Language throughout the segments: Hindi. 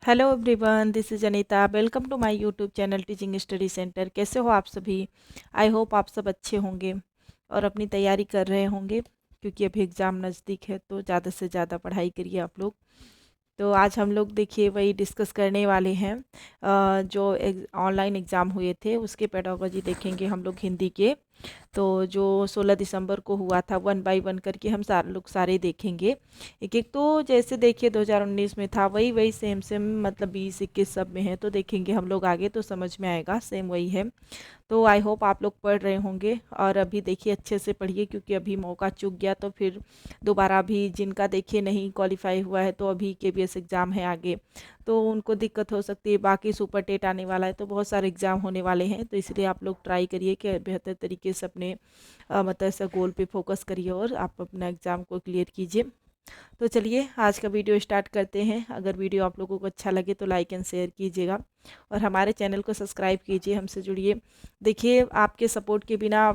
Hello everyone, this is Anita. Welcome to my YouTube channel teaching study centre. कैसे हो आप सभी? आई होप आप सब अच्छे होंगे और अपनी तैयारी कर रहे होंगे, क्योंकि अभी एग्ज़ाम नज़दीक है तो ज़्यादा से ज़्यादा पढ़ाई करिए आप लोग। तो आज हम लोग देखिए वही डिस्कस करने वाले हैं। जो ऑनलाइन एग्ज़ाम हुए थे उसके पेडागोजी देखेंगे हम लोग हिंदी के। तो जो 16 दिसंबर को हुआ था, वन बाय वन करके हम सारे देखेंगे एक एक। तो जैसे देखिए 2019 में था वही वही सेम सेम, मतलब 20 21 सब में है, तो देखेंगे हम लोग आगे तो समझ में आएगा, सेम वही है। तो आई होप आप लोग पढ़ रहे होंगे और अभी देखिए अच्छे से पढ़िए, क्योंकि अभी मौका चूक गया तो फिर दोबारा भी जिनका देखिए नहीं क्वालिफाई हुआ है, तो अभी केबीएस एग्ज़ाम है आगे, तो उनको दिक्कत हो सकती है। बाकी सुपर टेट आने वाला है, तो बहुत सारे एग्ज़ाम होने वाले हैं, तो इसलिए आप लोग ट्राई करिए कि बेहतर तरीके से अपने मतलब ऐसा गोल पे फोकस करिए और आप अपना एग्ज़ाम को क्लियर कीजिए। तो चलिए आज का वीडियो स्टार्ट करते हैं। अगर वीडियो आप लोगों को अच्छा लगे तो लाइक एंड शेयर कीजिएगा और हमारे चैनल को सब्सक्राइब कीजिए, हमसे जुड़िए। देखिए आपके सपोर्ट के बिना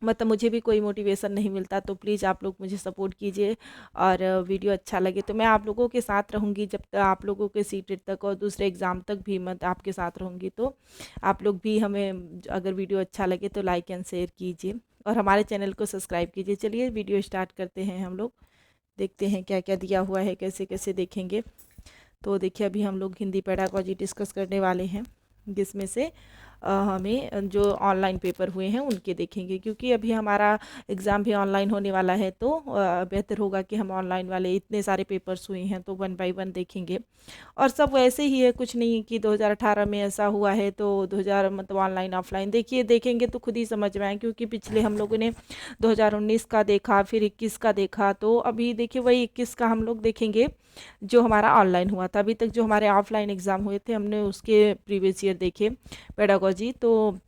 मतलब मुझे भी कोई मोटिवेशन नहीं मिलता, तो प्लीज़ आप लोग मुझे सपोर्ट कीजिए। और वीडियो अच्छा लगे तो मैं आप लोगों के साथ रहूँगी, जब तक आप लोगों के सीटेट तक और दूसरे एग्ज़ाम तक भी मैं आपके साथ रहूँगी। तो आप लोग भी हमें, अगर वीडियो अच्छा लगे तो लाइक एंड शेयर कीजिए और हमारे चैनल को सब्सक्राइब कीजिए। चलिए वीडियो स्टार्ट करते हैं हम लोग। देखते हैं क्या क्या दिया हुआ है, कैसे कैसे देखेंगे। तो देखिए अभी हम लोग हिंदी पेडागोजी डिस्कस करने वाले हैं, जिसमें से हमें जो ऑनलाइन पेपर हुए हैं उनके देखेंगे, क्योंकि अभी हमारा एग्ज़ाम भी ऑनलाइन होने वाला है। तो बेहतर होगा कि हम ऑनलाइन वाले इतने सारे पेपर्स हुए हैं तो वन बाय वन देखेंगे। और सब वैसे ही है, कुछ नहीं कि 2018 में ऐसा हुआ है तो 2000 मतलब ऑनलाइन ऑफलाइन देखिए, देखेंगे तो खुद ही समझ में आए, क्योंकि पिछले हम लोगों ने 2019 का देखा, फिर 21 का देखा, तो अभी देखिए वही 21 का हम लोग देखेंगे जो हमारा ऑनलाइन हुआ था। अभी तक जो हमारे ऑफलाइन एग्ज़ाम हुए थे हमने उसके प्रीवियस ईयर देखे पेडागोजी। तो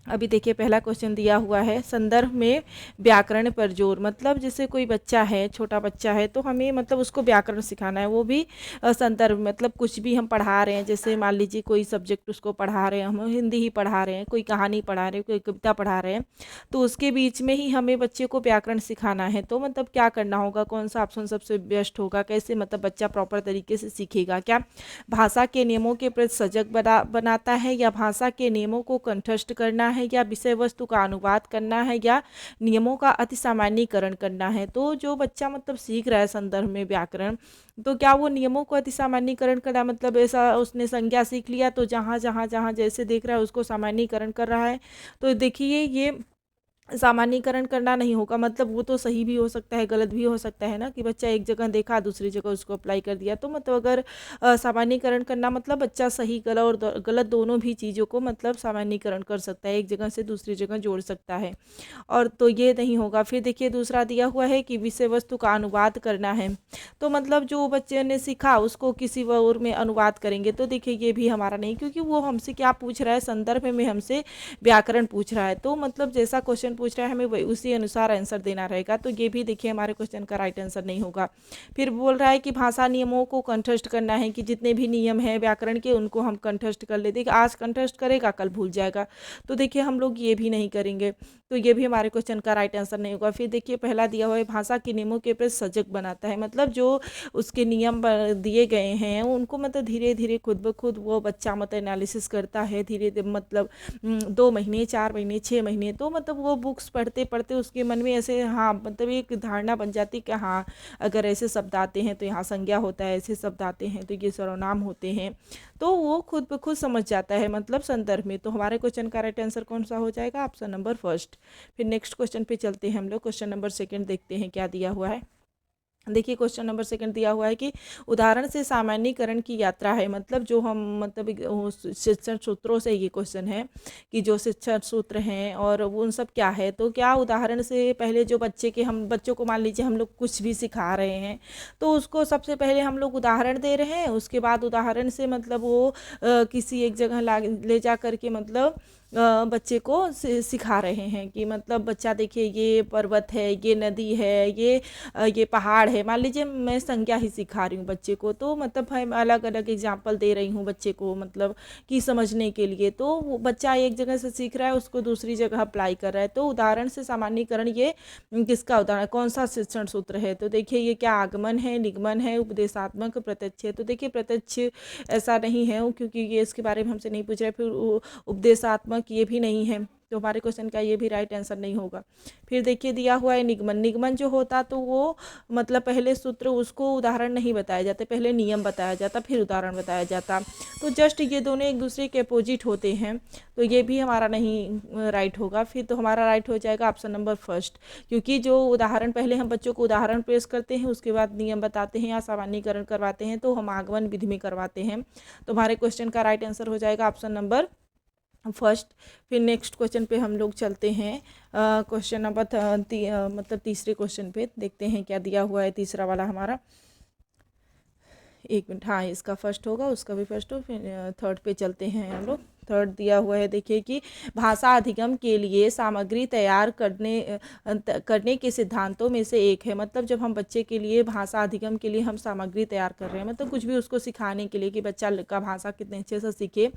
अभी देखिए पहला क्वेश्चन दिया हुआ है, संदर्भ में व्याकरण पर जोर। मतलब जैसे कोई बच्चा है, छोटा बच्चा है, तो हमें मतलब उसको व्याकरण सिखाना है, वो भी संदर्भ, मतलब कुछ भी हम पढ़ा रहे हैं, जैसे मान लीजिए कोई सब्जेक्ट उसको पढ़ा रहे हैं, हम हिंदी ही पढ़ा रहे हैं, कोई कहानी पढ़ा रहे हैं, कोई कविता पढ़ा रहे हैं, तो उसके बीच में ही हमें बच्चे को व्याकरण सिखाना है। तो मतलब क्या करना होगा, कौन सा ऑप्शन सबसे बेस्ट होगा, कैसे मतलब बच्चा प्रॉपर तरीके से सीखेगा? क्या भाषा के नियमों के प्रति सजग बनाता है, या भाषा के नियमों को कंठस्थ करना है, या विषय वस्तु का अनुवाद करना है, या नियमों का अति सामान्यीकरण करना है? तो जो बच्चा मतलब सीख रहा है संदर्भ में व्याकरण, तो क्या वो नियमों को अति सामान्यीकरण करा, मतलब ऐसा उसने संज्ञा सीख लिया तो जहाँ जहाँ जहाँ जैसे देख रहा है उसको सामान्यीकरण कर रहा है? तो देखिए ये सामान्यीकरण करना नहीं होगा, मतलब वो तो सही भी हो सकता है, गलत भी हो सकता है ना, कि बच्चा एक जगह देखा दूसरी जगह उसको अप्लाई कर दिया। तो मतलब अगर सामान्यीकरण करना मतलब बच्चा सही गलत और गलत दोनों भी चीज़ों को मतलब सामान्यीकरण कर सकता है, एक जगह से दूसरी जगह जोड़ सकता है। और तो ये नहीं होगा। फिर देखिए दूसरा दिया हुआ है कि विषय वस्तु का अनुवाद करना है, तो मतलब जो बच्चे ने सीखा उसको किसी और में अनुवाद करेंगे, तो देखिए ये भी हमारा नहीं, क्योंकि वो हमसे क्या पूछ रहा है, संदर्भ में हमसे व्याकरण पूछ रहा है। तो मतलब जैसा क्वेश्चन पूछ रहा है हमें वही उसी अनुसार आंसर देना रहेगा, तो ये भी देखिए हमारे क्वेश्चन का राइट आंसर नहीं होगा। फिर बोल रहा है कि भाषा नियमों को कंठस्थ करना है, कि जितने भी नियम हैं व्याकरण के उनको हम कंठस्थ कर लेते, आज कंठस्थ करेगा कल भूल जाएगा, तो देखिए हम लोग ये भी नहीं करेंगे, तो ये भी हमारे क्वेश्चन का राइट आंसर नहीं होगा। फिर देखिए पहला दिया हुआ है, भाषा के नियमों के प्रति सजग बनाता है, मतलब जो उसके नियम दिए गए हैं उनको मतलब धीरे धीरे खुद ब खुद वो बच्चा मतलब एनालिसिस करता है, धीरे धीरे मतलब 2 महीने 4 महीने 6 महीने, तो मतलब वो बुक्स पढ़ते पढ़ते उसके मन में ऐसे, हाँ मतलब एक धारणा बन जाती कि हाँ अगर ऐसे शब्द आते हैं तो यहाँ संज्ञा होता है, ऐसे शब्द आते हैं तो ये सर्वनाम होते हैं, तो वो खुद ब खुद समझ जाता है मतलब संदर्भ में। तो हमारे क्वेश्चन का राइट आंसर कौन सा हो जाएगा? Option number first. फिर नेक्स्ट क्वेश्चन पे चलते हैं हम लोग, क्वेश्चन नंबर सेकंड देखते हैं क्या दिया हुआ है। देखिए क्वेश्चन नंबर सेकंड दिया हुआ है कि उदाहरण से सामान्यीकरण की यात्रा है, मतलब जो हम मतलब शिक्षण सूत्रों से ये क्वेश्चन है कि जो शिक्षण सूत्र हैं और वो उन सब क्या है, तो क्या उदाहरण से पहले जो बच्चे के, हम बच्चों को मान लीजिए हम लोग कुछ भी सिखा रहे हैं, तो उसको सबसे पहले हम लोग उदाहरण दे रहे हैं, उसके बाद उदाहरण से मतलब वो किसी एक जगह ला ले जा करके मतलब बच्चे को सिखा रहे हैं कि मतलब बच्चा देखिए ये पर्वत है, ये नदी है, ये पहाड़ है। मान लीजिए मैं संज्ञा ही सिखा रही हूँ बच्चे को, तो मतलब मैं अलग अलग एग्जाम्पल दे रही हूँ बच्चे को, मतलब कि समझने के लिए। तो वो बच्चा एक जगह से सीख रहा है, उसको दूसरी जगह अप्लाई कर रहा है। तो उदाहरण से सामान्यीकरण, ये किसका उदाहरण, कौन सा शिक्षण सूत्र है? तो देखिए ये क्या आगमन है, निगमन है, उपदेशात्मक, प्रत्यक्ष है। तो देखिए प्रत्यक्ष ऐसा नहीं है क्योंकि ये इसके बारे में हमसे नहीं पूछ रहा है। फिर उपदेशात्मक ये भी नहीं है, तो हमारे क्वेश्चन का ये भी राइट आंसर नहीं होगा। फिर देखिए दिया हुआ है निगमन। निगमन जो होता तो वो मतलब पहले सूत्र, उसको उदाहरण नहीं बताया जाता, पहले नियम बताया जाता फिर उदाहरण बताया जाता। तो जस्ट ये दोनों एक दूसरे के अपोजिट होते हैं, तो ये भी हमारा नहीं राइट होगा। फिर तो हमारा राइट हो जाएगा ऑप्शन नंबर फर्स्ट, क्योंकि जो उदाहरण पहले हम बच्चों को उदाहरण पेश करते हैं, उसके बाद नियम बताते हैं या सामान्यीकरण करवाते हैं, तो हम आगमन विधि में करवाते हैं। तो हमारे क्वेश्चन का राइट आंसर हो जाएगा ऑप्शन नंबर फर्स्ट। फिर नेक्स्ट क्वेश्चन पे हम लोग चलते हैं। क्वेश्चन नंबर मतलब तीसरे क्वेश्चन पे देखते हैं क्या दिया हुआ है तीसरा वाला हमारा। एक मिनट, हाँ इसका फर्स्ट होगा, उसका भी फर्स्ट हो। फिर थर्ड पे चलते हैं हम लोग। थर्ड दिया हुआ है देखिए कि भाषा अधिगम के लिए सामग्री तैयार करने के सिद्धांतों में से एक है। मतलब जब हम बच्चे के लिए भाषा अधिगम के लिए हम सामग्री तैयार कर रहे हैं, मतलब कुछ भी उसको सिखाने के लिए कि बच्चा का भाषा कितने अच्छे से सीखे,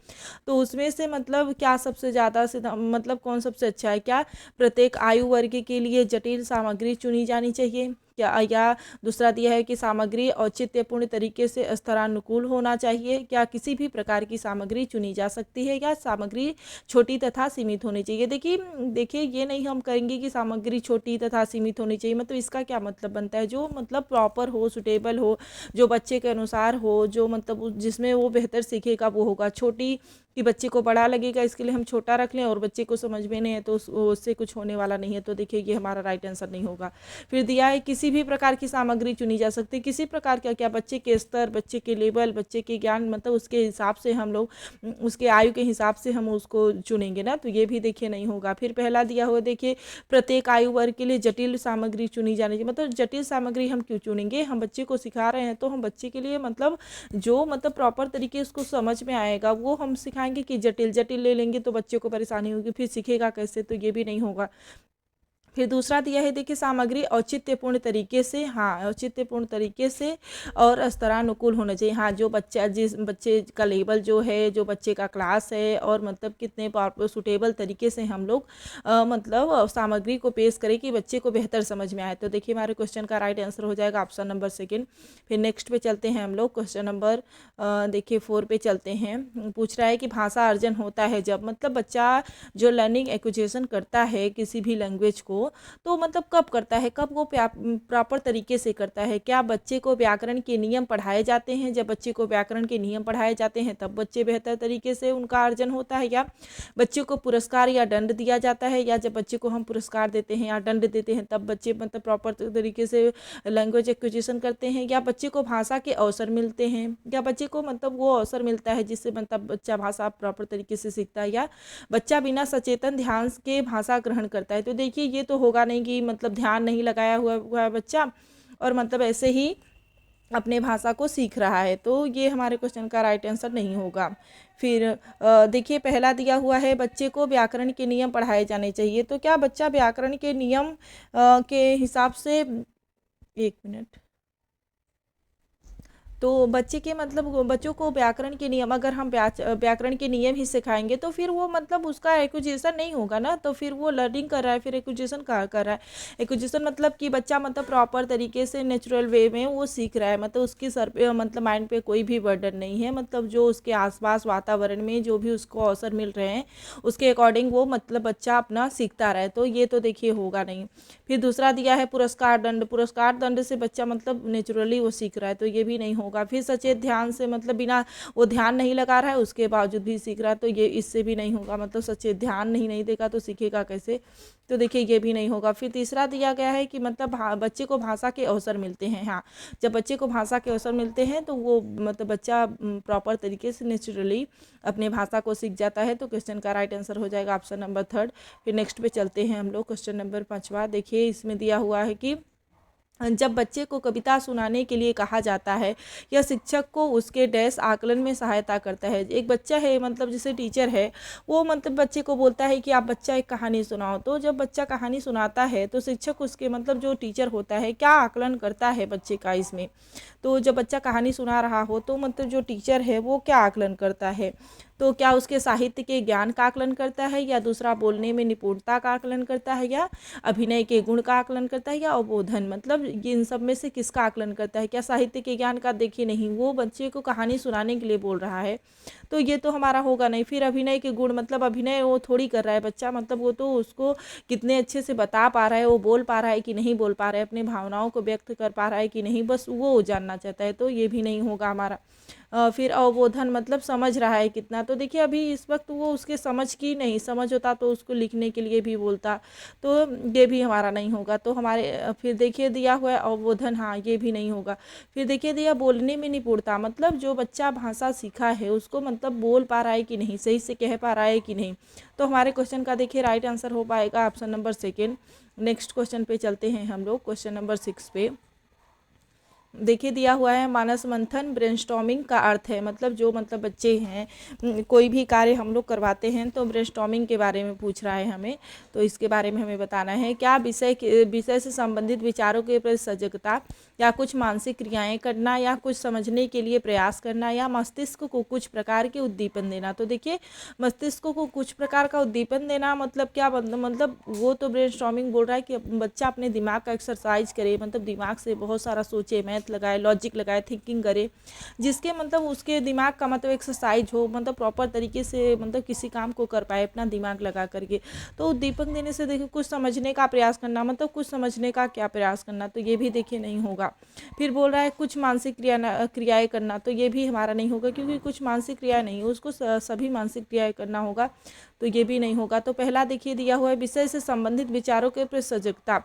तो उसमें से मतलब क्या सबसे ज़्यादा मतलब कौन सबसे अच्छा है? क्या प्रत्येक आयु वर्ग के लिए जटिल सामग्री चुनी जानी चाहिए क्या, या दूसरा दिया है कि सामग्री औचित्यपूर्ण तरीके से स्तरानुकूल होना चाहिए, क्या किसी भी प्रकार की सामग्री चुनी जा सकती है, या सामग्री छोटी तथा सीमित होनी चाहिए? देखिए ये नहीं हम करेंगे कि सामग्री छोटी तथा सीमित होनी चाहिए। मतलब इसका क्या मतलब बनता है? जो मतलब प्रॉपर हो, सुटेबल हो, जो बच्चे के अनुसार हो, जो मतलब जिसमें वो बेहतर सीखेगा वो होगा। छोटी कि बच्चे को बड़ा लगेगा इसके लिए हम छोटा रख लें और बच्चे को समझ में नहीं है तो उससे कुछ होने वाला नहीं है। तो देखिए ये हमारा राइट आंसर नहीं होगा। फिर दिया है किसी भी प्रकार की सामग्री चुनी जा सकती है। किसी प्रकार का क्या? बच्चे के स्तर, बच्चे के लेवल, बच्चे के ज्ञान, मतलब उसके हिसाब से हम लोग, उसके आयु के हिसाब से हम उसको चुनेंगे ना, तो ये भी देखिए नहीं होगा। फिर पहला दिया हुआ देखिए प्रत्येक आयु वर्ग के लिए जटिल सामग्री चुनी जानी चाहिए। मतलब जटिल सामग्री हम क्यों चुनेंगे? हम बच्चे को सिखा रहे हैं तो हम बच्चे के लिए मतलब जो मतलब प्रॉपर तरीके उसको समझ में आएगा वो हम सिखाएंगे कि जटिल जटिल ले लेंगे तो बच्चे को परेशानी होगी, फिर सीखेगा कैसे? तो ये भी नहीं होगा। फिर दूसरा दिया है देखिए सामग्री औचित्यपूर्ण तरीके से, हाँ औचित्यपूर्ण तरीके से और स्तरानुकूल होना चाहिए। हाँ जो बच्चा, जिस बच्चे का लेवल जो है, जो बच्चे का क्लास है, और मतलब कितने सुटेबल तरीके से हम लोग मतलब सामग्री को पेश करें कि बच्चे को बेहतर समझ में आए। तो देखिए हमारे क्वेश्चन का राइट आंसर हो जाएगा ऑप्शन नंबर सेकेंड। फिर नेक्स्ट पे चलते हैं हम लोग। क्वेश्चन नंबर देखिए 4 पे चलते हैं। पूछ रहा है कि भाषा अर्जन होता है जब, मतलब बच्चा जो लर्निंग एक्विजिशन करता है किसी भी लैंग्वेज को, तो मतलब कब करता है, कब वो प्रॉपर तरीके से करता है? क्या बच्चे को व्याकरण के नियम पढ़ाए जाते हैं? जब बच्चे को व्याकरण के नियम पढ़ाए जाते हैं तब बच्चे बेहतर तरीके से उनका अर्जन होता है, या बच्चे को पुरस्कार या दंड दिया जाता है, या जब बच्चे को हम पुरस्कार देते हैं या दंड देते हैं तब बच्चे मतलब प्रॉपर तरीके से लैंग्वेज एक्विजिशन करते हैं, या बच्चे को भाषा के अवसर मिलते हैं, या बच्चे को मतलब वो अवसर मिलता है जिससे मतलब बच्चा भाषा प्रॉपर तरीके से सीखता है, या बच्चा बिना सचेतन ध्यान के भाषा ग्रहण करता है? तो देखिए ये तो होगा नहीं कि मतलब ध्यान नहीं लगाया हुआ है बच्चा और मतलब ऐसे ही अपने भाषा को सीख रहा है, तो ये हमारे क्वेश्चन का राइट आंसर नहीं होगा। फिर देखिए पहला दिया हुआ है बच्चे को व्याकरण के नियम पढ़ाए जाने चाहिए। तो क्या बच्चा व्याकरण के नियम के हिसाब से, एक मिनट, तो बच्चे के मतलब बच्चों को व्याकरण के नियम, अगर हम व्याकरण के नियम ही सिखाएंगे तो फिर वो मतलब उसका एक्विजिशन नहीं होगा ना, तो फिर वो लर्निंग कर रहा है, फिर एक्विजिशन कर रहा है। एक्विजिशन मतलब कि बच्चा मतलब प्रॉपर तरीके से नेचुरल वे में वो सीख रहा है, मतलब उसके सर पे मतलब माइंड पे कोई भी बर्डन नहीं है, मतलब जो उसके आसपास वातावरण में जो भी उसको अवसर मिल रहे हैं उसके अकॉर्डिंग वो मतलब बच्चा अपना सीखता रहे, तो ये तो देखिए होगा नहीं। फिर दूसरा दिया है पुरस्कार दंड। पुरस्कार दंड से बच्चा मतलब नेचुरली वो सीख रहा है, तो ये भी नहीं होगा। फिर सचेत ध्यान से, मतलब बिना वो ध्यान नहीं लगा रहा है उसके बावजूद भी सीख रहा है, तो ये इससे भी नहीं होगा। मतलब सचेत ध्यान नहीं देगा तो सीखेगा कैसे? तो देखिए ये भी नहीं होगा। फिर तीसरा दिया गया है कि मतलब बच्चे को भाषा के अवसर मिलते हैं। हाँ जब बच्चे को भाषा के अवसर मिलते हैं तो वो मतलब बच्चा प्रॉपर तरीके से नेचुरली अपने भाषा को सीख जाता है। तो क्वेश्चन का राइट आंसर हो जाएगा ऑप्शन नंबर थर्ड। फिर नेक्स्ट पे चलते हैं हम लोग। क्वेश्चन नंबर 5वां देखिए, इसमें दिया हुआ है कि जब बच्चे को कविता सुनाने के लिए कहा जाता है या शिक्षक को उसके डैश आकलन में सहायता करता है। एक बच्चा है, मतलब जैसे टीचर है, वो मतलब बच्चे को बोलता है कि आप बच्चा एक कहानी सुनाओ। तो जब बच्चा कहानी सुनाता है तो शिक्षक उसके मतलब जो टीचर होता है क्या आकलन करता है बच्चे का इसमें। तो जब बच्चा कहानी सुना रहा हो तो मतलब जो टीचर है वो क्या आकलन करता है, तो क्या उसके साहित्य के ज्ञान का आकलन करता है, या दूसरा बोलने में निपुणता का आकलन करता है, या अभिनय के गुण का आकलन करता है, या अवबोधन, मतलब इन सब में से किसका आकलन करता है। क्या साहित्य के ज्ञान का, देखिए नहीं, वो बच्चे को कहानी सुनाने के लिए बोल रहा है तो ये तो हमारा होगा नहीं। फिर अभिनय के गुण, मतलब अभिनय वो थोड़ी कर रहा है बच्चा, मतलब वो तो उसको कितने अच्छे से बता पा रहा है, वो बोल पा रहा है कि नहीं बोल पा रहा है, अपने भावनाओं को व्यक्त कर पा रहा है कि नहीं, बस वो जानना चाहता है, तो ये भी नहीं होगा हमारा। फिर अवबोधन, मतलब समझ रहा है कितना, तो देखिए अभी इस वक्त वो उसके समझ की नहीं, समझ होता तो उसको लिखने के लिए भी बोलता, तो ये भी हमारा नहीं होगा। तो हमारे फिर देखिए दिया हुआ है अवबोधन, हाँ ये भी नहीं होगा। फिर देखिए दिया बोलने में निपुणता, मतलब जो बच्चा भाषा सीखा है उसको मतलब बोल पा रहा है कि नहीं, सही से कह पा रहा है कि नहीं। तो हमारे क्वेश्चन का देखिए राइट आंसर हो पाएगा option number second. Next question पे चलते हैं हम लोग, क्वेश्चन नंबर 6 पे। देखिए दिया हुआ है मानस मंथन ब्रेनस्टॉर्मिंग का अर्थ है, मतलब जो मतलब बच्चे हैं कोई भी कार्य हम लोग करवाते हैं तो ब्रेनस्टॉर्मिंग के बारे में पूछ रहा है हमें, तो इसके बारे में हमें बताना है। क्या विषय से संबंधित विचारों के प्रति सजगता, या कुछ मानसिक क्रियाएं करना, या कुछ समझने के लिए प्रयास करना, या मस्तिष्क को कुछ प्रकार के उद्दीपन देना। तो देखिए मस्तिष्क को कुछ प्रकार का उद्दीपन देना मतलब क्या, मतलब वो तो ब्रेनस्टॉर्मिंग बोल रहा है कि बच्चा अपने दिमाग का एक्सरसाइज करे, मतलब दिमाग से बहुत सारा सोचे, मैथ लगाए, लॉजिक लगाए, थिंकिंग करे, जिसके मतलब उसके दिमाग का मतलब एक्सरसाइज हो, मतलब प्रॉपर तरीके से मतलब किसी काम को कर पाए अपना दिमाग लगा करके। तो उद्दीपक देने से देखिए कुछ समझने का प्रयास करना, मतलब कुछ समझने का क्या प्रयास करना, तो ये भी देखिए नहीं होगा। फिर बोल रहा है कुछ मानसिक क्रियाएं करना, तो ये भी हमारा नहीं होगा क्योंकि कुछ मानसिक क्रिया नहीं, उसको सभी मानसिक क्रियाएं करना होगा, तो ये भी नहीं होगा। तो पहला देखिए दिया हुआ है विषय से संबंधित विचारों के प्रति सजगता,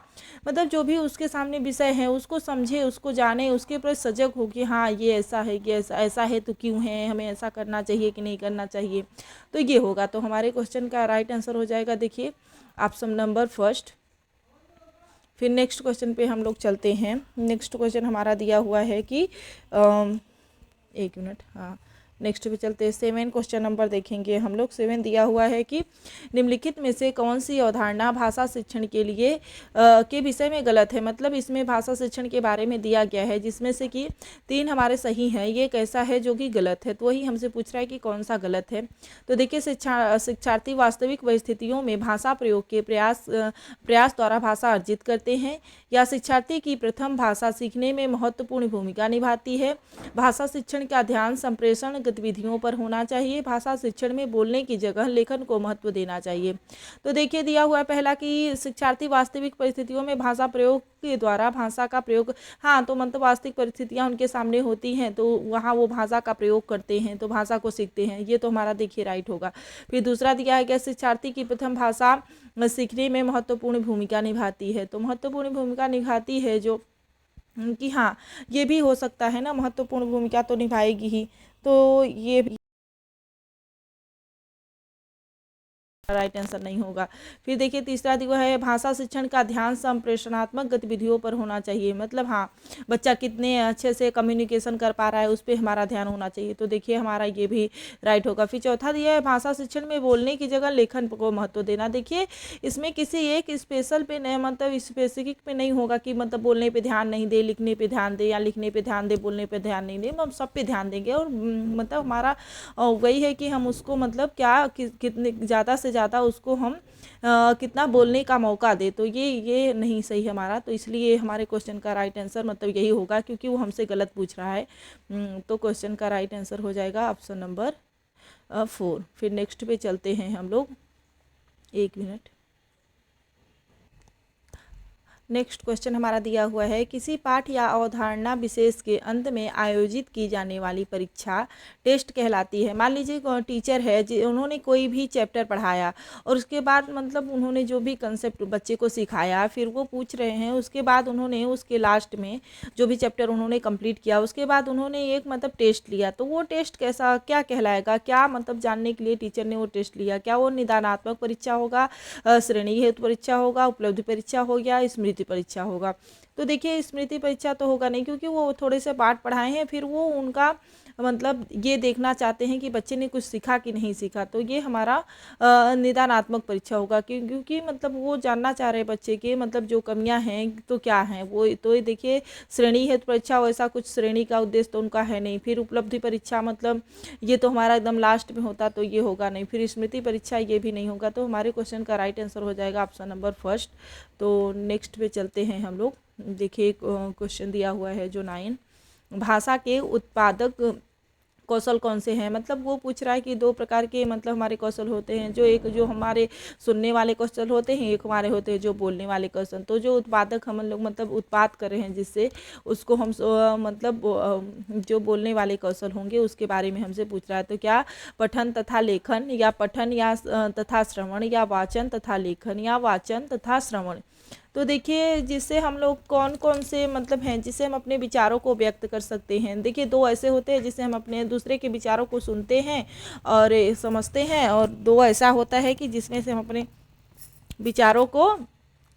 मतलब जो भी उसके सामने विषय है उसको समझे, उसको जाने, उसके प्रति सजग हो कि हाँ ये ऐसा है, कि ऐसा है तो क्यों है, हमें ऐसा करना चाहिए कि नहीं करना चाहिए, तो ये होगा। तो हमारे क्वेश्चन का राइट आंसर हो जाएगा देखिए ऑप्शन नंबर फर्स्ट। फिर नेक्स्ट क्वेश्चन पे हम लोग चलते हैं। नेक्स्ट क्वेश्चन हमारा दिया हुआ है कि एक मिनट, हाँ नेक्स्ट पे चलते हैं। 7 क्वेश्चन नंबर देखेंगे हम लोग। 7 दिया हुआ है कि निम्नलिखित में से कौन सी अवधारणा भाषा शिक्षण के लिए के विषय में गलत है, मतलब इसमें भाषा शिक्षण के बारे में दिया गया है जिसमें से कि 3 हमारे सही हैं, ये कैसा है जो कि गलत है, तो वही हमसे पूछ रहा है कि कौन सा गलत है। तो देखिए शिक्षार्थी वास्तविक परिस्थितियों में भाषा प्रयोग के प्रयास द्वारा भाषा अर्जित करते हैं, या शिक्षार्थी की प्रथम भाषा सीखने में महत्वपूर्ण भूमिका निभाती है। भाषा शिक्षण का ध्यान संप्रेषण गतिविधियों पर होना चाहिए। भाषा शिक्षण में बोलने की जगह लेखन को महत्व देना चाहिए। तो देखिए दिया हुआ है पहला कि शिक्षार्थी वास्तविक परिस्थितियों में भाषा प्रयोग के द्वारा भाषा का प्रयोग, हाँ तो मतलब वास्तविक परिस्थितियाँ उनके सामने होती हैं तो वहाँ वो भाषा का प्रयोग करते हैं, तो भाषा को सीखते हैं, ये तो हमारा देखिए राइट होगा। फिर दूसरा दिया है कि शिक्षार्थी की प्रथम भाषा सीखने में महत्वपूर्ण भूमिका निभाती है, तो महत्वपूर्ण भूमिका निभाती है जो कि हाँ ये भी हो सकता है ना, महत्वपूर्ण भूमिका तो निभाएगी ही, तो ये राइट आंसर नहीं होगा। फिर देखिए तीसरा दिया है भाषा शिक्षण का ध्यान संप्रेषणात्मक गतिविधियों पर होना चाहिए, मतलब हाँ बच्चा कितने अच्छे से कम्युनिकेशन कर पा रहा है उस पर हमारा ध्यान होना चाहिए, तो देखिए हमारा ये भी राइट होगा। फिर चौथा दिया है भाषा शिक्षण में बोलने की जगह लेखन को महत्व देना, देखिए इसमें किसी एक स्पेशल पे नहीं, मतलब स्पेसिफिक पे नहीं होगा कि मतलब बोलने पे ध्यान नहीं दे, लिखने पे ध्यान दे, या लिखने पे ध्यान दे, बोलने पे ध्यान नहीं दे, हम सब पे ध्यान देंगे। और मतलब हमारा वही है कि हम उसको मतलब क्या कितने ज़्यादा से ज़्यादा उसको हम कितना बोलने का मौका दे, तो ये नहीं सही हमारा, तो इसलिए हमारे क्वेश्चन का राइट आंसर मतलब यही होगा क्योंकि वो हमसे गलत पूछ रहा है। तो क्वेश्चन का राइट आंसर हो जाएगा ऑप्शन नंबर 4। फिर नेक्स्ट पे चलते हैं हम लोग, एक मिनट। नेक्स्ट क्वेश्चन हमारा दिया हुआ है किसी पाठ या अवधारणा विशेष के अंत में आयोजित की जाने वाली परीक्षा टेस्ट कहलाती है। मान लीजिए टीचर है उन्होंने कोई भी चैप्टर पढ़ाया और उसके बाद मतलब उन्होंने जो भी कंसेप्ट बच्चे को सिखाया फिर वो पूछ रहे हैं, उसके बाद उन्होंने उसके लास्ट में जो भी चैप्टर उन्होंने कंप्लीट किया उसके बाद उन्होंने एक मतलब टेस्ट लिया, तो वो टेस्ट कैसा क्या कहलाएगा, क्या मतलब जानने के लिए टीचर ने वो टेस्ट लिया, क्या वो निदानात्मक परीक्षा होगा, श्रेणी हेतु परीक्षा होगा, उपलब्धि परीक्षा हो या स्मृति परीक्षा होगा। तो देखिए स्मृति परीक्षा तो होगा नहीं, क्योंकि वो थोड़े से पाठ पढ़ाए हैं, फिर वो उनका मतलब ये देखना चाहते हैं कि बच्चे ने कुछ सीखा कि नहीं सीखा। तो ये हमारा निदानात्मक परीक्षा होगा, क्योंकि मतलब वो जानना चाह रहे हैं बच्चे के मतलब जो कमियां हैं तो क्या हैं वो। तो ये देखिए श्रेणी हेतु परीक्षा, वैसा कुछ श्रेणी का उद्देश्य तो उनका है नहीं। फिर उपलब्धि परीक्षा मतलब ये तो हमारा एकदम लास्ट में होता, तो ये होगा नहीं। फिर स्मृति परीक्षा ये भी नहीं होगा। तो हमारे क्वेश्चन का राइट आंसर हो जाएगा ऑप्शन नंबर फर्स्ट। तो नेक्स्ट पे चलते हैं हम लोग। देखिए क्वेश्चन दिया हुआ है जो 9, भाषा के उत्पादक कौशल कौन से हैं। मतलब वो पूछ रहा है कि दो प्रकार के मतलब हमारे कौशल होते हैं, जो एक जो हमारे सुनने वाले कौशल होते हैं, एक हमारे होते हैं जो बोलने वाले कौशल। तो जो उत्पादक हम लोग मतलब उत्पाद कर रहे हैं जिससे, उसको हम मतलब जो बोलने वाले कौशल होंगे उसके बारे में हमसे पूछ रहा है। तो क्या पठन तथा लेखन, या पठन या तथा श्रवण, या वाचन तथा लेखन, या वाचन तथा श्रवण। तो देखिए जिससे हम लोग कौन कौन से मतलब हैं जिससे हम अपने विचारों को व्यक्त कर सकते हैं। देखिए दो ऐसे होते हैं जिससे हम अपने दूसरे के विचारों को सुनते हैं और समझते हैं, और दो ऐसा होता है कि जिसमें से हम अपने विचारों को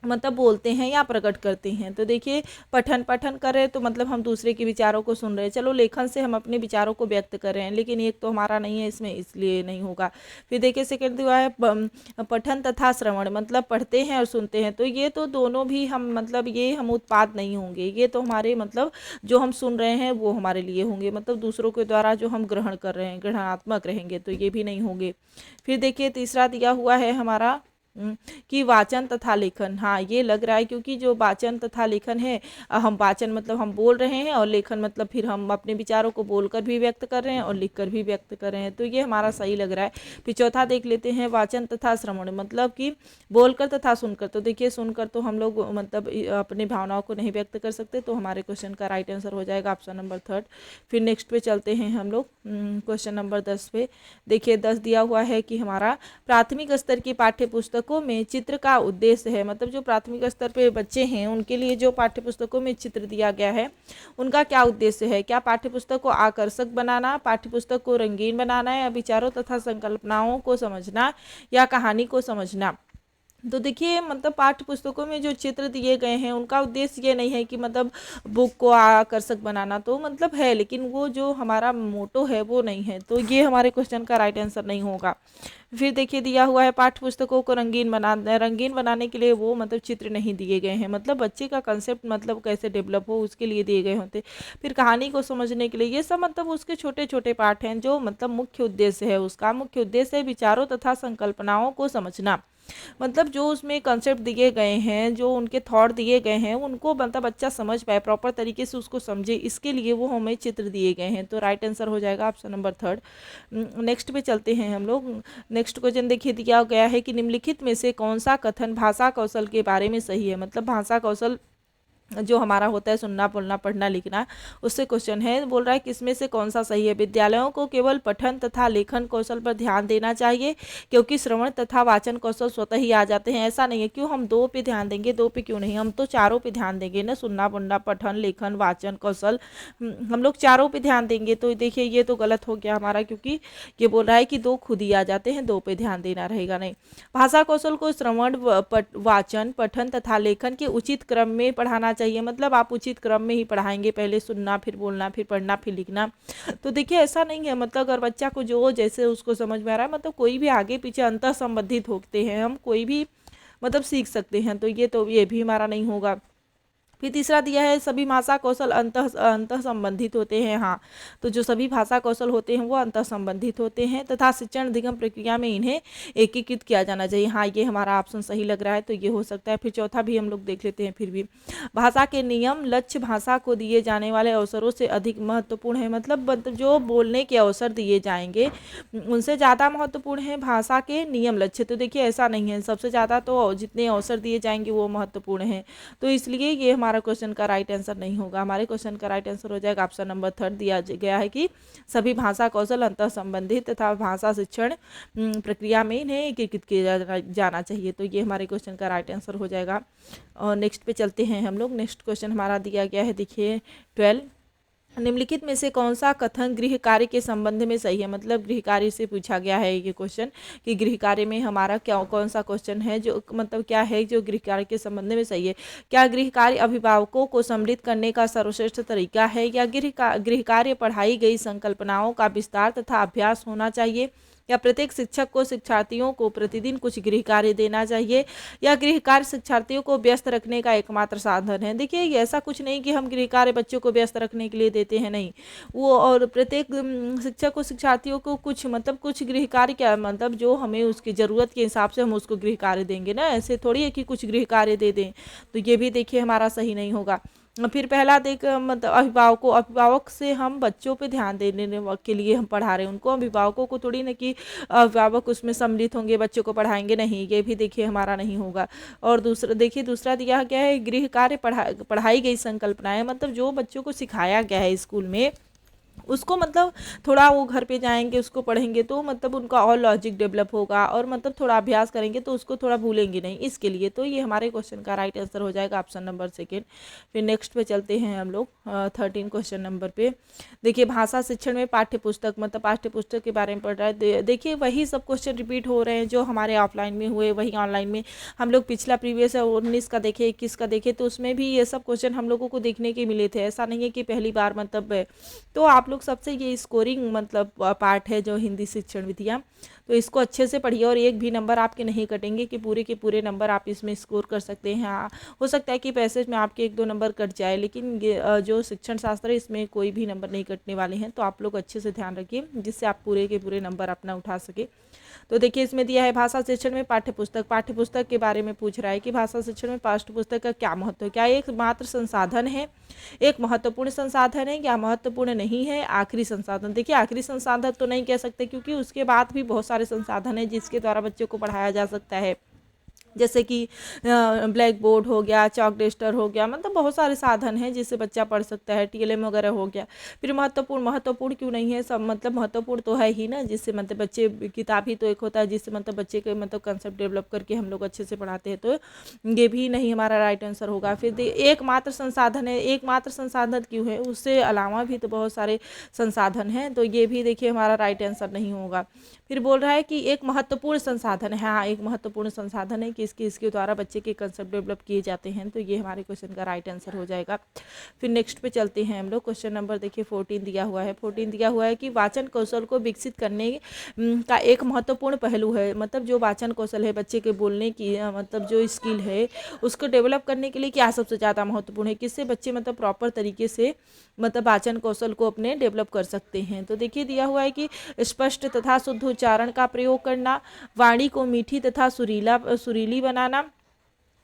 मतलब बोलते हैं या प्रकट करते हैं। तो देखिए पठन कर रहे हैं तो मतलब हम दूसरे के विचारों को सुन रहे हैं। चलो लेखन से हम अपने विचारों को व्यक्त कर रहे हैं, लेकिन एक तो हमारा नहीं है इसमें, इसलिए नहीं होगा। फिर देखिए सेकंड दिया है पठन तथा श्रवण, मतलब पढ़ते हैं और सुनते हैं। तो ये तो दोनों भी हम मतलब ये हम उत्पाद नहीं होंगे। ये तो हमारे मतलब जो हम सुन रहे हैं वो हमारे लिए होंगे, मतलब दूसरों के द्वारा जो हम ग्रहण कर रहे हैं ग्रहणात्मक रहेंगे, तो ये भी नहीं होंगे। फिर देखिए तीसरा दिया हुआ है हमारा कि वाचन तथा लेखन। हाँ ये लग रहा है, क्योंकि जो वाचन तथा लेखन है, हम वाचन मतलब हम बोल रहे हैं, और लेखन मतलब फिर हम अपने विचारों को बोलकर भी व्यक्त कर रहे हैं और लिखकर भी व्यक्त कर रहे हैं। तो ये हमारा सही लग रहा है। फिर चौथा देख लेते हैं, वाचन तथा श्रवण, मतलब कि बोलकर तथा सुनकर। तो देखिए सुनकर तो हम लोग मतलब अपनी भावनाओं को नहीं व्यक्त कर सकते, तो हमारे क्वेश्चन का राइट आंसर हो जाएगा ऑप्शन नंबर थर्ड। फिर नेक्स्ट पे चलते हैं हम लोग क्वेश्चन नंबर 10 पे। देखिए 10 दिया हुआ है कि हमारा प्राथमिक स्तर की पाठ्य पुस्तकों में चित्र का उद्देश्य है। मतलब जो प्राथमिक स्तर पे बच्चे हैं उनके लिए जो पाठ्य पुस्तकों में चित्र दिया गया है उनका क्या उद्देश्य है। क्या पाठ्य पुस्तक को आकर्षक बनाना, पाठ्य पुस्तक को रंगीन बनाना, या विचारों तथा संकल्पनाओं को समझना, या कहानी को समझना। तो देखिए मतलब पाठ्य पुस्तकों में जो चित्र दिए गए हैं उनका उद्देश्य ये नहीं है कि मतलब बुक को आकर्षक बनाना, तो मतलब है, लेकिन वो जो हमारा मोटो है वो नहीं है। तो ये हमारे क्वेश्चन का राइट आंसर नहीं होगा। फिर देखिए दिया हुआ है पाठ्य पुस्तकों को रंगीन बनाने के लिए वो मतलब चित्र नहीं दिए गए हैं, मतलब बच्चे का कंसेप्ट मतलब कैसे डेवलप हो उसके लिए दिए गए होते। फिर कहानी को समझने के लिए, ये सब मतलब उसके छोटे छोटे पार्ट हैं। जो मतलब मुख्य उद्देश्य है, उसका मुख्य उद्देश्य है विचारों तथा संकल्पनाओं को समझना। मतलब जो उसमें कंसेप्ट दिए गए हैं, जो उनके थॉट दिए गए हैं, उनको मतलब बच्चा समझ पाए, प्रॉपर तरीके से उसको समझे, इसके लिए वो हमें चित्र दिए गए हैं। तो राइट आंसर हो जाएगा ऑप्शन नंबर थर्ड। नेक्स्ट पे चलते हैं हम लोग। नेक्स्ट क्वेश्चन देखिए दिया गया है कि निम्नलिखित में से कौन सा कथन भाषा कौशल के बारे में सही है। मतलब भाषा कौशल जो हमारा होता है सुनना, बोलना, पढ़ना, लिखना, उससे क्वेश्चन है। बोल रहा है किसमें से कौन सा सही है। विद्यालयों को केवल पठन तथा लेखन कौशल पर ध्यान देना चाहिए, क्योंकि श्रवण तथा वाचन कौशल स्वतः ही आ जाते हैं। ऐसा नहीं है, क्यों हम दो पे ध्यान देंगे, दो पे क्यों नहीं, हम तो चारों पे ध्यान देंगे ना। सुनना, बोलना, पठन, लेखन, वाचन कौशल, हम लोग चारों पे ध्यान देंगे। तो देखिए ये तो गलत हो गया हमारा, क्योंकि ये बोल रहा है कि दो खुद ही आ जाते हैं, दो पे ध्यान देना रहेगा नहीं। भाषा कौशल को श्रवण, वाचन, पठन तथा लेखन के उचित क्रम में पढ़ाना चाहिए। मतलब आप उचित क्रम में ही पढ़ाएंगे, पहले सुनना, फिर बोलना, फिर पढ़ना, फिर लिखना। तो देखिए ऐसा नहीं है, मतलब अगर बच्चा को जो जैसे उसको समझ में आ रहा है, मतलब कोई भी आगे पीछे अंतः संबंधित होते हैं, हम कोई भी मतलब सीख सकते हैं। तो ये भी हमारा नहीं होगा। फिर तीसरा दिया है सभी भाषा कौशल अंतः संबंधित होते हैं। हाँ, तो जो सभी भाषा कौशल होते हैं वो अंतः संबंधित होते हैं, तथा शिक्षण अधिगम प्रक्रिया में इन्हें एकीकृत किया जाना चाहिए। हाँ, ये हमारा ऑप्शन सही लग रहा है, तो ये हो सकता है। फिर चौथा भी हम लोग देख लेते हैं। फिर भी भाषा के नियम लक्ष्य भाषा को दिए जाने वाले अवसरों से अधिक महत्वपूर्ण है। मतलब जो बोलने के अवसर दिए जाएंगे उनसे ज़्यादा महत्वपूर्ण है भाषा के नियम लक्ष्य। तो देखिए ऐसा नहीं है, सबसे ज़्यादा तो जितने अवसर दिए जाएंगे वो महत्वपूर्ण है। तो इसलिए ये हमारा क्वेश्चन का राइट आंसर नहीं होगा। हमारे क्वेश्चन का राइट आंसर हो जाएगा ऑप्शन नंबर थर्ड। दिया गया है कि सभी भाषा कौशल अंतः संबंधित तथा भाषा शिक्षण प्रक्रिया में इन्हें एकीकृत किया जाना चाहिए। तो ये हमारे क्वेश्चन का राइट आंसर हो जाएगा। और नेक्स्ट पे चलते हैं हम लोग। नेक्स्ट क्वेश्चन हमारा दिया गया है, देखिए 12। निम्नलिखित में से कौन सा कथन गृह कार्य के संबंध में सही है। मतलब गृह कार्य से पूछा गया है ये क्वेश्चन कि गृह कार्य में हमारा क्या कौन सा क्वेश्चन है जो मतलब क्या है जो गृह कार्य के संबंध में सही है। क्या गृह कार्य अभिभावकों को सम्मिलित करने का सर्वश्रेष्ठ तरीका है, या गृह कार्य पढ़ाई गई संकल्पनाओं का विस्तार तथा अभ्यास होना चाहिए, या प्रत्येक शिक्षक को शिक्षार्थियों को प्रतिदिन कुछ गृह कार्य देना चाहिए, या गृह कार्य शिक्षार्थियों को व्यस्त रखने का एकमात्र साधन है। देखिए ये ऐसा कुछ नहीं कि हम गृह कार्य बच्चों को व्यस्त रखने के लिए देते हैं, नहीं, वो और प्रत्येक शिक्षक को शिक्षार्थियों को कुछ मतलब कुछ गृह कार्य क्या मतलब जो हमें उसकी ज़रूरत के हिसाब से हम उसको गृह कार्य देंगे ना, ऐसे थोड़ी है कि कुछ गृह कार्य दे दें। तो ये भी देखिए हमारा सही नहीं होगा। फिर पहला देख मतलब अभिभावक से हम बच्चों पे ध्यान देने के लिए हम पढ़ा रहे हैं उनको, अभिभावकों को थोड़ी ना कि अभिभावक उसमें सम्मिलित होंगे बच्चों को पढ़ाएंगे, नहीं, ये भी देखिए हमारा नहीं होगा। और दूसरा देखिए दूसरा दिया क्या है, गृह कार्य पढ़ाई गई संकल्पनाएं, मतलब जो बच्चों को सिखाया गया है स्कूल में उसको मतलब थोड़ा वो घर पे जाएंगे उसको पढ़ेंगे तो मतलब उनका और लॉजिक डेवलप होगा, और मतलब थोड़ा अभ्यास करेंगे तो उसको थोड़ा भूलेंगे नहीं, इसके लिए तो ये हमारे क्वेश्चन का राइट आंसर हो जाएगा ऑप्शन नंबर सेकेंड। फिर नेक्स्ट पे चलते हैं हम लोग 13 क्वेश्चन नंबर पे। देखिए भाषा शिक्षण में पाठ्य पुस्तक, मतलब पाठ्य पुस्तक के बारे में पढ़ रहा है। देखिए वही सब क्वेश्चन रिपीट हो रहे हैं जो हमारे ऑफलाइन में हुए वही ऑनलाइन में हम लोग पिछला प्रीवियस 19 का देखे 21 का देखे तो उसमें भी ये सब क्वेश्चन हम लोगों को देखने के मिले थे, ऐसा नहीं है कि पहली बार मतलब। तो आप लोग सबसे ये स्कोरिंग मतलब पार्ट है जो हिंदी शिक्षण विधियाँ, तो इसको अच्छे से पढ़िए और एक भी नंबर आपके नहीं कटेंगे कि पूरे के पूरे नंबर आप इसमें स्कोर कर सकते हैं। हाँ हो सकता है कि पैसेज में आपके 1-2 नंबर कट जाए, लेकिन ये जो शिक्षण शास्त्र है इसमें कोई भी नंबर नहीं कटने वाले हैं। तो आप लोग अच्छे से ध्यान रखिए जिससे आप पूरे के पूरे नंबर अपना उठा सके। तो देखिए इसमें दिया है भाषा शिक्षण में पाठ्यपुस्तक के बारे में पूछ रहा है कि भाषा शिक्षण में पाठ्यपुस्तक का क्या महत्व है, क्या एक मात्र संसाधन है, एक महत्वपूर्ण संसाधन है या महत्वपूर्ण नहीं है, आखिरी संसाधन। देखिए आखिरी संसाधन तो नहीं कह सकते क्योंकि उसके बाद भी बहुत सारे संसाधन हैं जिसके द्वारा बच्चों को पढ़ाया जा सकता है, जैसे कि ब्लैक बोर्ड हो गया, चॉक डस्टर हो गया, मतलब बहुत सारे साधन हैं जिससे बच्चा पढ़ सकता है, टीएलएम वगैरह हो गया। फिर महत्वपूर्ण क्यों नहीं है, सब मतलब महत्वपूर्ण तो है ही ना, जिससे मतलब बच्चे किताब ही तो एक होता है जिससे मतलब बच्चे के मतलब कंसेप्ट डेवलप करके हम लोग अच्छे से पढ़ाते हैं, तो ये भी नहीं हमारा राइट आंसर होगा। फिर एकमात्र संसाधन है, एकमात्र संसाधन क्यों है, उससे अलावा भी तो बहुत सारे संसाधन हैं, तो ये भी देखिए हमारा राइट आंसर नहीं होगा। फिर बोल रहा है कि एक महत्वपूर्ण संसाधन है, हाँ एक महत्वपूर्ण संसाधन है कि इसके द्वारा बच्चे के कंसेप्ट डेवलप किए जाते हैं, तो ये हमारे क्वेश्चन का राइट आंसर हो जाएगा। फिर नेक्स्ट पे चलते हैं हम लोग, क्वेश्चन नंबर देखिए 14 दिया हुआ है। 14 दिया हुआ है कि वाचन कौशल को विकसित करने का एक महत्वपूर्ण पहलू है, मतलब जो वाचन कौशल है बच्चे के बोलने की मतलब जो स्किल है उसको डेवलप करने के लिए क्या सबसे ज़्यादा महत्वपूर्ण है, किससे बच्चे मतलब प्रॉपर तरीके से मतलब वाचन कौशल को अपने डेवलप कर सकते हैं। तो देखिए दिया हुआ है कि स्पष्ट तथा शुद्ध उच्चारण का प्रयोग करना, वाणी को मीठी तथा सुरीली बनाना,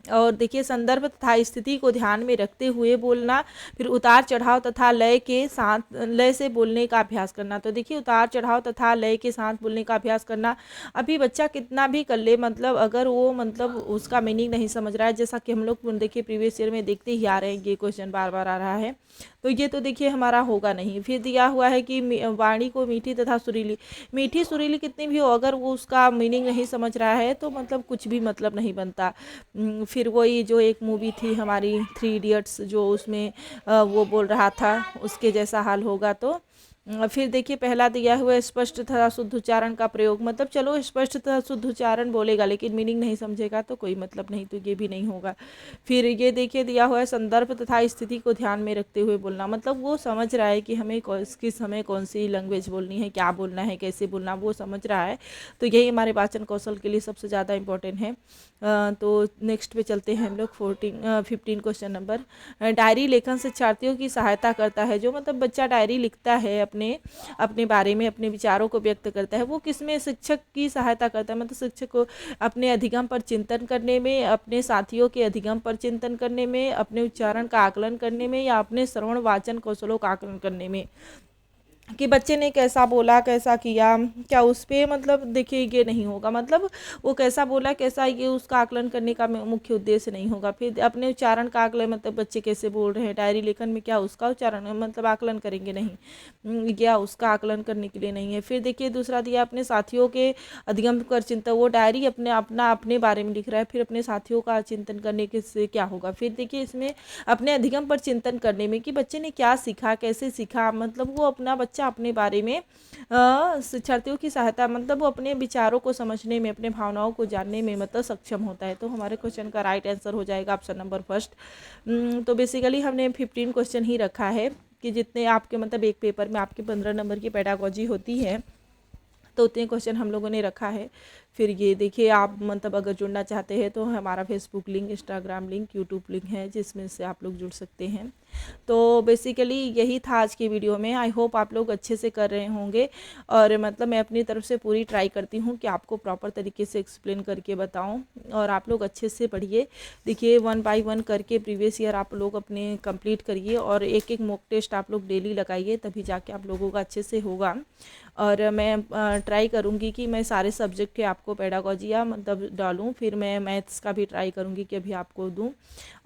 और देखिए संदर्भ तथा स्थिति को ध्यान में रखते हुए बोलना, फिर उतार चढ़ाव तथा लय से बोलने का अभ्यास करना। तो देखिए उतार चढ़ाव तथा लय के साथ बोलने का अभ्यास करना, अभी बच्चा कितना भी कर ले मतलब अगर वो मतलब उसका मीनिंग नहीं समझ रहा है, जैसा कि हम लोग देखिए प्रीवियस ईयर में देखते ही आ रहे हैं, ये क्वेश्चन बार बार आ रहा है, तो ये तो देखिए हमारा होगा नहीं। फिर दिया हुआ है कि वाणी को मीठी तथा मीठी सुरीली कितनी भी हो, अगर वो उसका मीनिंग नहीं समझ रहा है तो मतलब कुछ भी मतलब नहीं बनता। फिर वही जो एक मूवी थी हमारी 3 इडियट्स, जो उसमें वो बोल रहा था उसके जैसा हाल होगा। तो फिर देखिए पहला दिया हुआ है स्पष्ट तथा शुद्ध उच्चारण का प्रयोग, मतलब चलो स्पष्ट तथा शुद्ध उच्चारण बोलेगा लेकिन मीनिंग नहीं समझेगा तो कोई मतलब नहीं, तो ये भी नहीं होगा। फिर ये देखिए दिया हुआ है संदर्भ तथा स्थिति को ध्यान में रखते हुए बोलना, मतलब वो समझ रहा है कि हमें किस समय कौन सी लैंग्वेज बोलनी है, क्या बोलना है, कैसे बोलना, वो समझ रहा है, तो यही हमारे वाचन कौशल के लिए सबसे ज़्यादा इंपॉर्टेंट है। तो नेक्स्ट पे चलते हैं हम लोग 15 क्वेश्चन नंबर। डायरी लेखन शिक्षार्थियों की सहायता करता है, जो मतलब बच्चा डायरी लिखता है अपने बारे में, अपने विचारों को व्यक्त करता है, वो किसमें शिक्षक की सहायता करता है, मतलब शिक्षक को अपने अधिगम पर चिंतन करने में, अपने साथियों के अधिगम पर चिंतन करने में, अपने उच्चारण का आकलन करने में, या अपने श्रवण वाचन कौशलों का आकलन करने में। कि बच्चे ने कैसा बोला, कैसा किया, क्या उस पे मतलब देखिए ये नहीं होगा, मतलब वो कैसा बोला कैसा, ये उसका आकलन करने का मुख्य उद्देश्य नहीं होगा। फिर अपने उच्चारण का आकलन, मतलब बच्चे कैसे बोल रहे हैं डायरी लेखन में, क्या उसका उच्चारण मतलब आकलन करेंगे, नहीं, या उसका आकलन करने के लिए नहीं है। फिर देखिए दूसरा दिया अपने साथियों के अधिगम कर चिंतन, वो डायरी अपने बारे में लिख रहा है, फिर अपने साथियों का चिंतन करने के से क्या होगा। फिर देखिए इसमें अपने अधिगम पर चिंतन करने में कि बच्चे ने क्या सीखा, कैसे सीखा, मतलब वो अपना बच्चा अपने बारे में शिक्षार्थियों की सहायता, मतलब वो अपने विचारों को समझने में, अपने भावनाओं को जानने में मतलब सक्षम होता है। तो हमारे क्वेश्चन का राइट आंसर हो जाएगा ऑप्शन नंबर फर्स्ट। तो बेसिकली हमने 15 क्वेश्चन ही रखा है कि जितने आपके मतलब एक पेपर में आपके 15 नंबर की पेडागोजी होती है, तो उतने क्वेश्चन हम लोगों ने रखा है। फिर ये देखिए आप मतलब अगर जुड़ना चाहते हैं तो हमारा Facebook link, Instagram link, YouTube link है जिसमें से आप लोग जुड़ सकते हैं। तो बेसिकली यही था आज की वीडियो में। आई होप आप लोग अच्छे से कर रहे होंगे, और मतलब मैं अपनी तरफ से पूरी ट्राई करती हूँ कि आपको प्रॉपर तरीके से एक्सप्लेन करके बताऊँ, और आप लोग अच्छे से पढ़िए। देखिए 1 बाय 1 करके प्रीवियस ईयर आप लोग अपने कंप्लीट करिए, और एक एक मॉक टेस्ट आप लोग डेली लगाइए, तभी जाके आप लोगों का अच्छे से होगा। और मैं ट्राई करूँगी कि मैं सारे सब्जेक्ट के आपको पेडागोजी या मतलब डालूँ, फिर मैं मैथ्स का भी ट्राई करूँगी कि अभी आपको दूँ।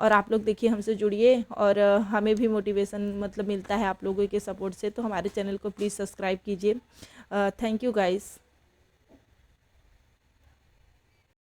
और आप लोग देखिए हमसे जुड़िए, और हमें भी मोटिवेशन मतलब मिलता है आप लोगों के सपोर्ट से। तो हमारे चैनल को प्लीज़ सब्सक्राइब कीजिए। Thank you guys.